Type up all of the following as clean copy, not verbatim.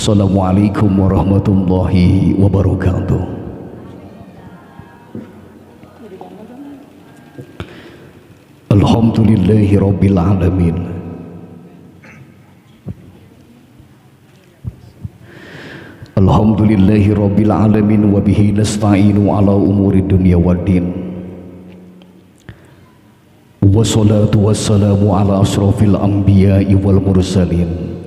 Assalamualaikum warahmatullahi wabarakatuh. Alhamdulillahi rabbil alamin. Alhamdulillahi rabbil alamin wa bihi nasta'inu ala umuri dunya waddin. Wassalatu wassalamu ala asrafil anbiya'i wal mursalin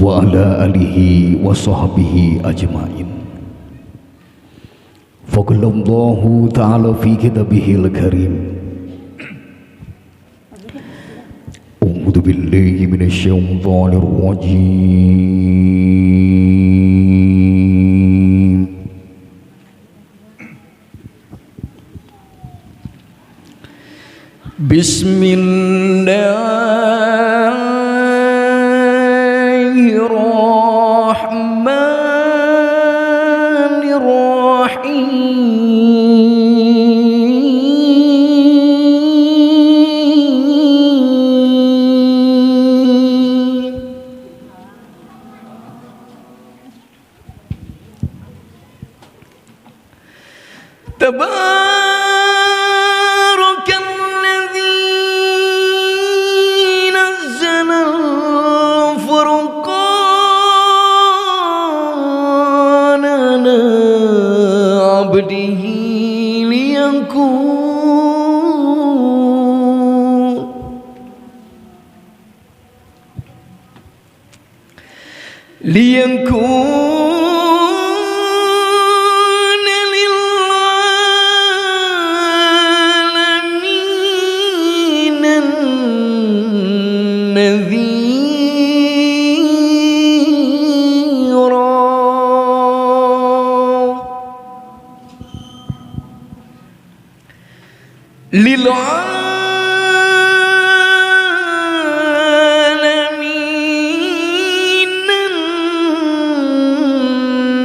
wa ala alihi wa sahbihi ajma'in. Faqalallahu ta'ala fi kitabihil karim. A'udzu billahi minasyaitonir rajim. Tabarakalladzi nazzala al-furqana ala abdihi liyakuna lil'alamin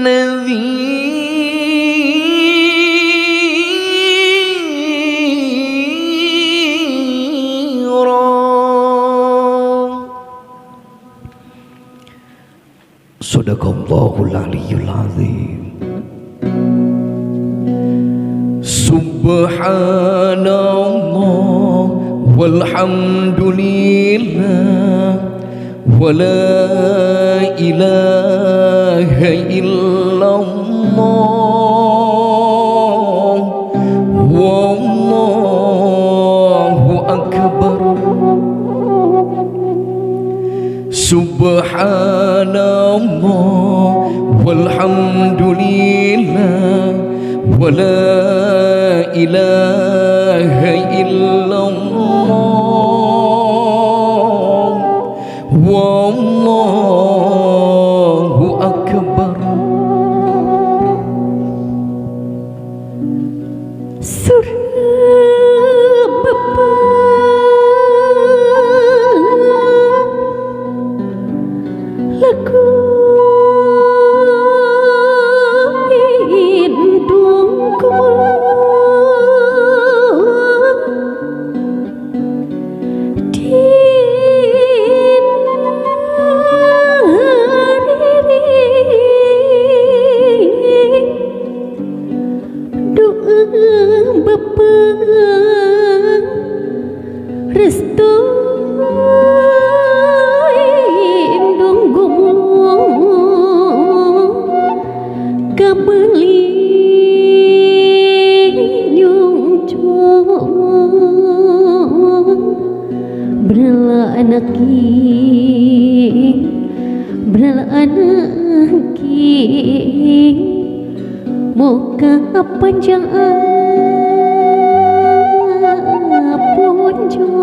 nadhira. Sadaqallahul aliyyul azim. Subhanallah walhamdulillah wa la ilaha illallah wallahu akbar. Subhanallah walhamdulillah wa la ilaha illallah wallahu akbar. Surah Bapa lagu hidupku doa Bapa restu anaki muka panjang punjung.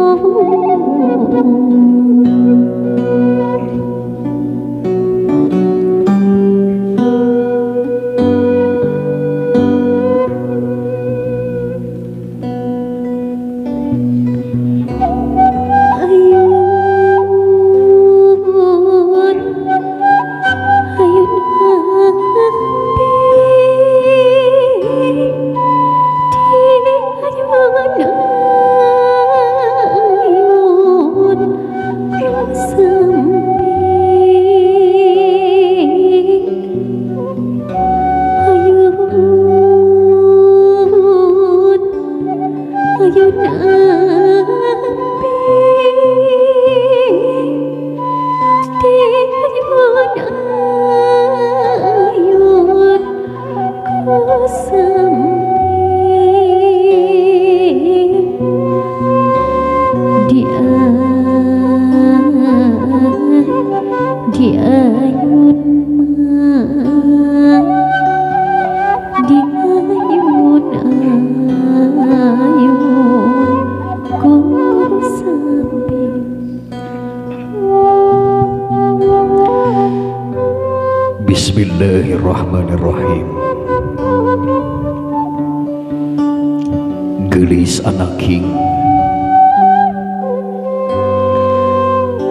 diayun mah diayun ayun kur sampai Bismillahirrahmanirrahim. Gelis anak king,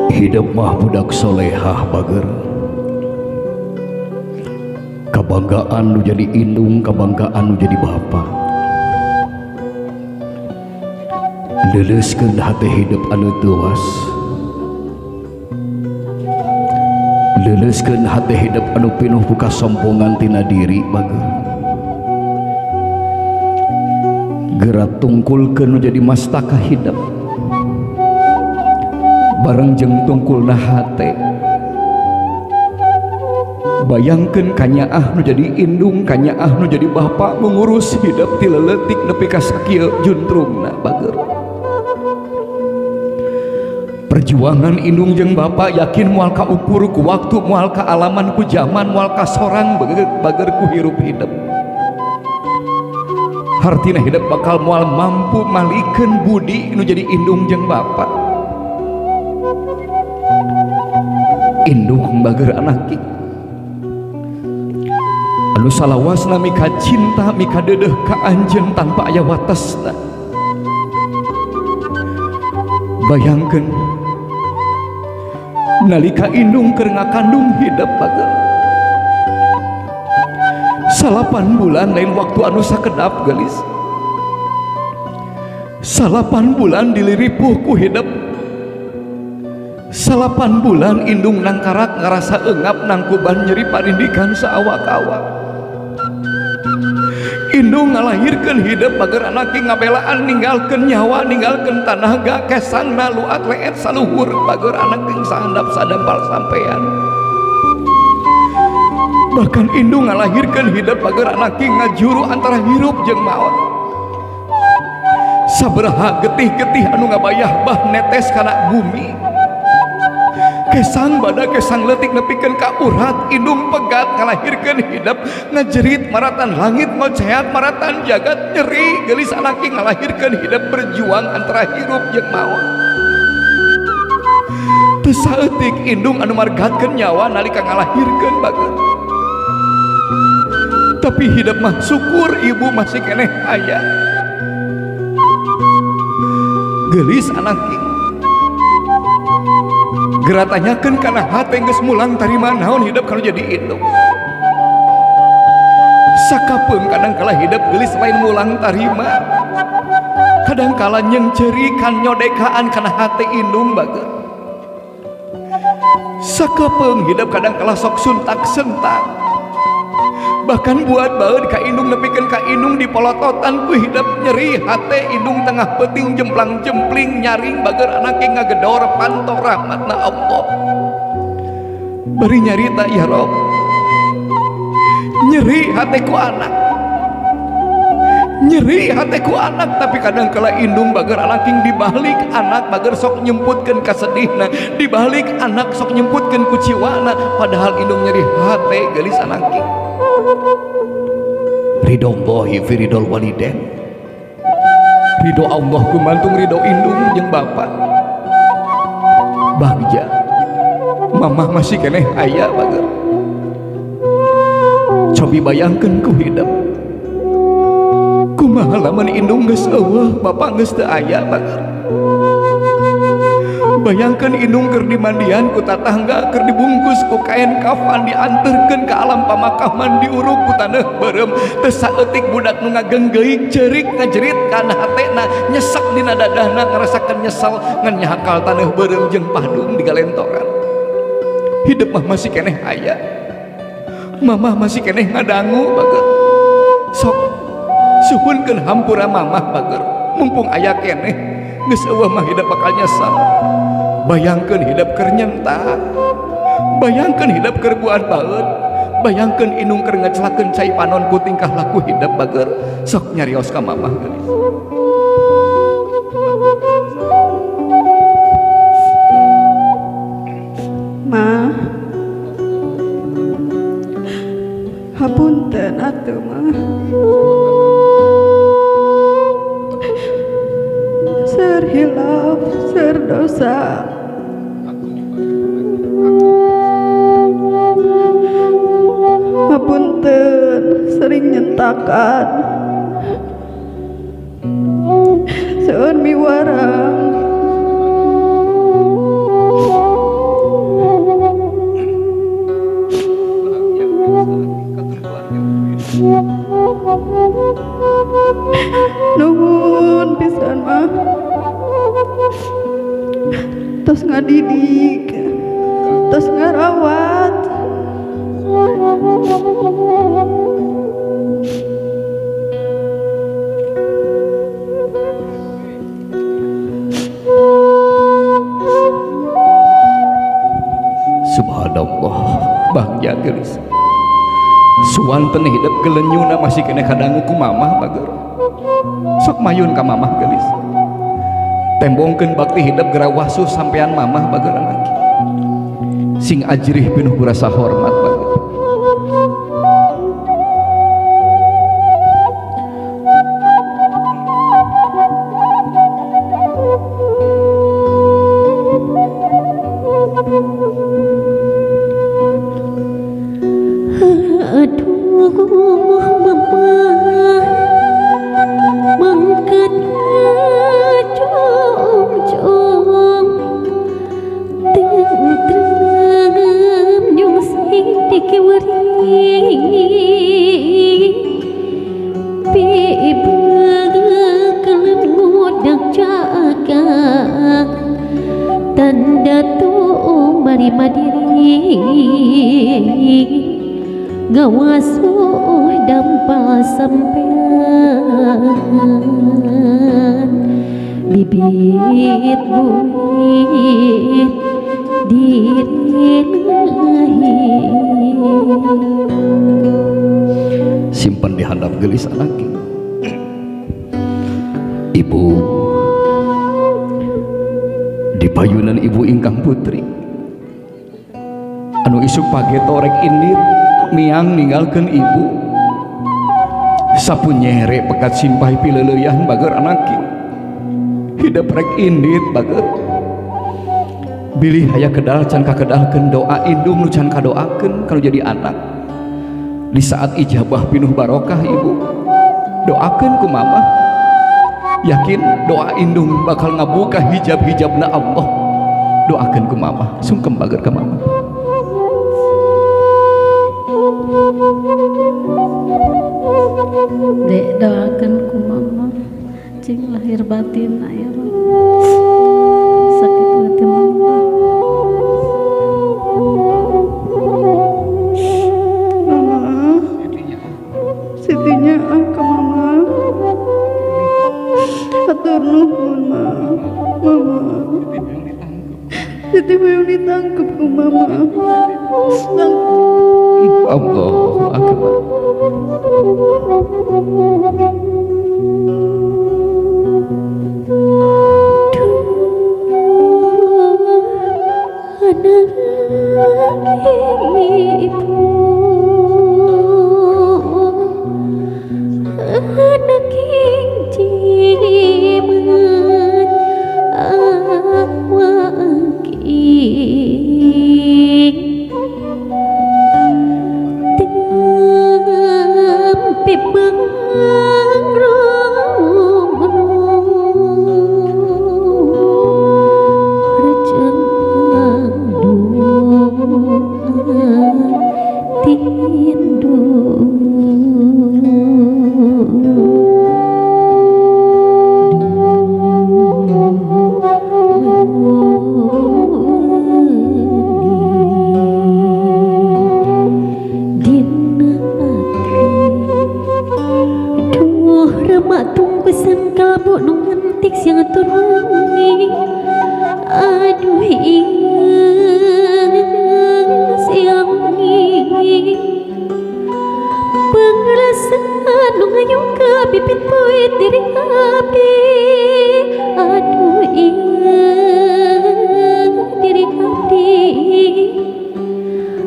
hidup mah budak solehah bager. Kabanggaan nu jadi indung, kabanggaan nu jadi bapa. Leleskeun hate hidup anu teuwas, leleskeun hate hidup anu pinuh ku kasombongan tina diri bager. Gerak tungkulkeun nu jadi mastaka hidup, bareng jeung tungkulna hate. Bayangkeun kanyaah nu jadi indung, kanyaah nu jadi bapa mengurus hidup ti leuletik nepi ka sakieu juntrungna bager. Perjuangan indung jeung bapa yakin moal kaukur ku waktu, moal ka alaman ku zaman, moal ka sorang bager ku hirup hidup. Hartina hidup bakal moal mampu malikeun budi nu jadi indung jeung bapa. Indung bager anak ki anu salawasna mika cinta mika deudeuh ka anjeun tanpa aya watesna. Bayangkeun nalika indung keur ngakandung hidup bager 8 bulan lain waktu anu sakedap geus. 8 bulan diliripuh ku hidup. 8 bulan indung nang karak ngarasa eungap nang kuban nyeri parindikan saawak-awak. Indung ngalahirkeun hidup bager anak ngabelaan ninggalkeun nyawa, ninggalkeun tanaga, kesangna luat leet saluhur bager anak yang sahandap sadampal sampean. Bahkan indung ngalahirkeun hidup bager anak ngajuru antara hirup jeung maot. Sabaraha getih-getih anu ngabayah bah netes kana bumi. Kesang bada kesang letik nepikeun ka urat, indung pegat ngalahirkeun hidup, ngajerit maratan langit ngocehat maratan jagat nyeri geulis anak ngalahirkeun hidup berjuang antara hirup jeung maot. Teu saeutik indung anu margatkeun nyawa nalika ngalahirkeun bager. Tapi hidup mah syukur ibu masih keneh aya. Geulis anak geura tanyakeun kana hate geus mulang tarima naon hidup kalau jadi indung. Sakapeung kadangkala hidup geulis lain mulang tarima, kadangkala nyeungceuri kan nyodekaan kana hate indung bager. Sakapeung hidup kadangkala sok suntak-sentak, bahkan buat baeud ka indung nepikeun ka indung dipolototan ku hidup nyeri hate indung tengah peuting jemplang-jempling nyaring bager anak ngagedor panto rahmatna Allah. Bari nyarita ya Rob, nyeri hate ku anak, nyeri hate ku anak. Tapi kadangkala indung bager anak dibalik anak bager sok nyemputkeun ka sedihna, dibalik anak sok nyemputkeun ku ciwana, padahal indung nyeri hate geulis anak. Ridho Allahi fi ridhol walidain, ridho Allah kumantung ridho indung jeung bapa. Bagja mamah masih keneh aya bager. Cobi bayangkeun ku hidup kumaha lamun indung geus eueuh bapa geus teu aya bager. Bayangkeun indung keur dimandian ku tatangga, keur dibungkus ku kain kafan, dianterkeun ka alam pamakaman, diuruk ku taneuh beureum. Teu saeutik budak nu ngagenggeig ceurik ngajerit kana hatena, nyesek dina dadahna ngarasakeun nyesel ngan nyahakal taneuh beureum jeung padung digalentoran. Hidup mah masih keneh aya, mamah masih keneh ngadangu bager. Sok suhunkeun hampura mamah bager, mumpung aya keneh geus eueuh mah hidup bakal nyesal. Bayangkeun hidup keur nyentak, bayangkeun hidup keur buat baeud, bayangkeun indung keur ngecelakeun cai panon ku tingkah laku hidup bager. Sok nyarios ka mamah geulis. Ma, Hapunten atuh mah. Seur hilaf, seur dosa. Hapunten sering nyentakan. Seur miwarang. Nuhun pisan mah. Tos ngadidik, tos ngarawat. Subhanallah, bahya geus. Suwanten hidup gelenyuna masih kena kadangu ku mamah bager. Sok mayun ka mamah geus. Tembongkeun bakti hidup gerawasuh sampean mamah bager anak. Sing ajrih penuh rasa hormat bager. Tanda tu mari madiri ngawasuh dampal sampean bibit buit diri Simpan di handap gelis anak. Ibu di payunan ibu ingkang putri anu isuk pageto rek indit miang ninggalkeun ibu sapunyere pekat simpah pileuleuyah bager anaki hidup rek indit bager bilih aya kedal can kakedalkeun doa indung nu can kadoakeun kalau jadi anak di saat ijabah pinuh barokah ibu doakeun ku mamah yakin doa indung bakal ngabuka hijab-hijabna Allah. Doakeun ku mamah, sungkem bager ka mamah. Dek doakeun ku mama cing lahir batin aya sakit hati mama. Mama, sitinya ke mama. Hatur nuhun mama. Siti yang ditangkap ku mama. Allahu akbar.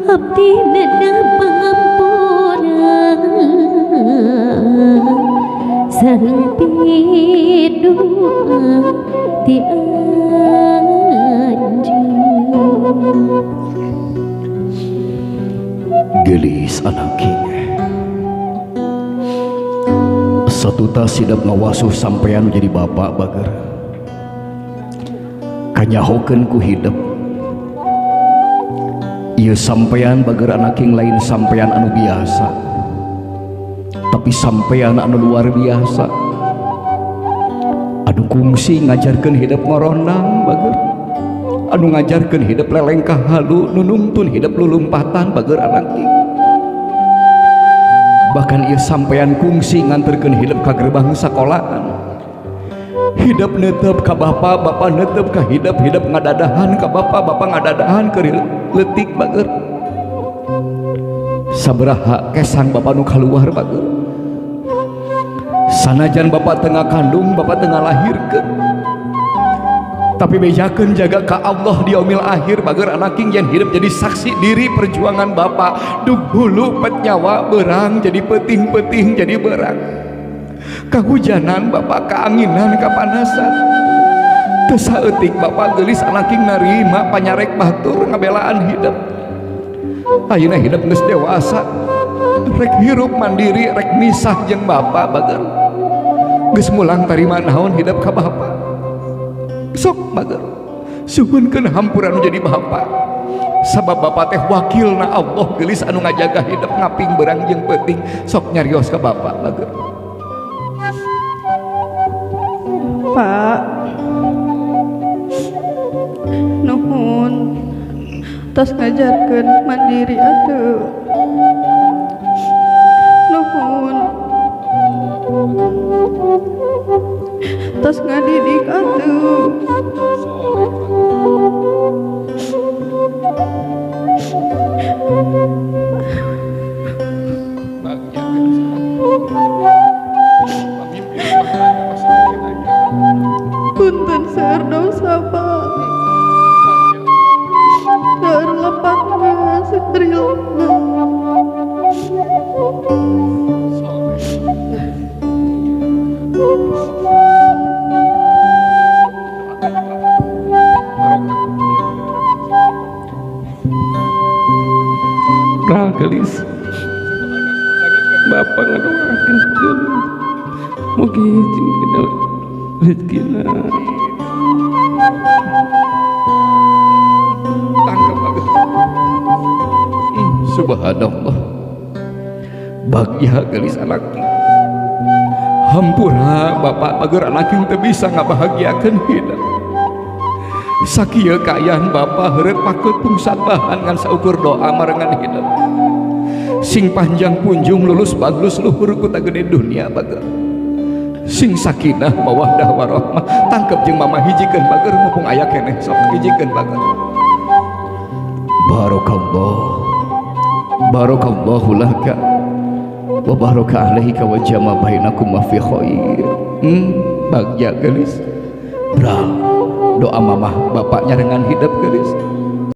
Abdi nena pangampura sampai doa ti anjeun. Gelis anak king satuta sidap ngawasuh sampean jadi bapak bager kanyahokeun ku hidup ieu sampean bager anak king lain sampean anu biasa tapi sampean anu luar biasa anu kungsi ngajarkeun hidup ngorondang bager anu ngajarkeun hidup lelengkah halu nu nuntun hidup lulumpatan bager anak king bahkan ieu sampean kungsi nganterkeun hidup ka gerbang sakolahan hidup netep ka bapa bapa netep ka hidup hidup ngadadahan ka bapa bapa ngadadahan ke leutik bager sabaraha kesang bapa nu kaluar bager sanajan bapa tengah kandung bapa tengah lahirkeun tapi bejakeun jaga ka Allah di yaumil akhir bager anak king yang hidup jadi saksi diri perjuangan bapa dug hulu pet nyawa berang jadi peting-peting jadi berang kahujanan bapa kaanginan kapanasan teu saeutik bapa geulis anak king narima panyarek batur ngabelaan hidup ayeuna hidup geus dewasa rek hirup mandiri rek misah jeung bapa bager geus mulang tarima naon hidup ka bapa sok bager suhunkeun hampuran jadi bapa sabab bapa teh wakilna Allah geulis anu ngajaga hidup ngaping berang jeung peuting sok nyarios ka bapa bager Pak nuhun tos ngajarkeun mandiri atuh nuhun tos ngadidik atuh punten seueur dosa Pak seueur lepatna seterilna Nah gelis bapak ngadoakeun gelis mugi hijin kita rezekina tangkap bager subhanallah bahagia gelis anak king hampura bapak bager anak king teu bisa ngabahagiakeun hidup sakieu kaayaan bapa heureut pakeut pungsat bahan ngan saukur doa marengan hidup sing panjang punjung lulus bagus luhur ku tagede dunia bager sing sakinah mawaddah warahmah tangkep jeung mama hijikeun bager mumpung aya keneh sok hijikeun bager barakallahu laka wa baraka alaika wa jama bainakum fi khair bagja gelis bra doa mamah bapaknya dengan hidup gelis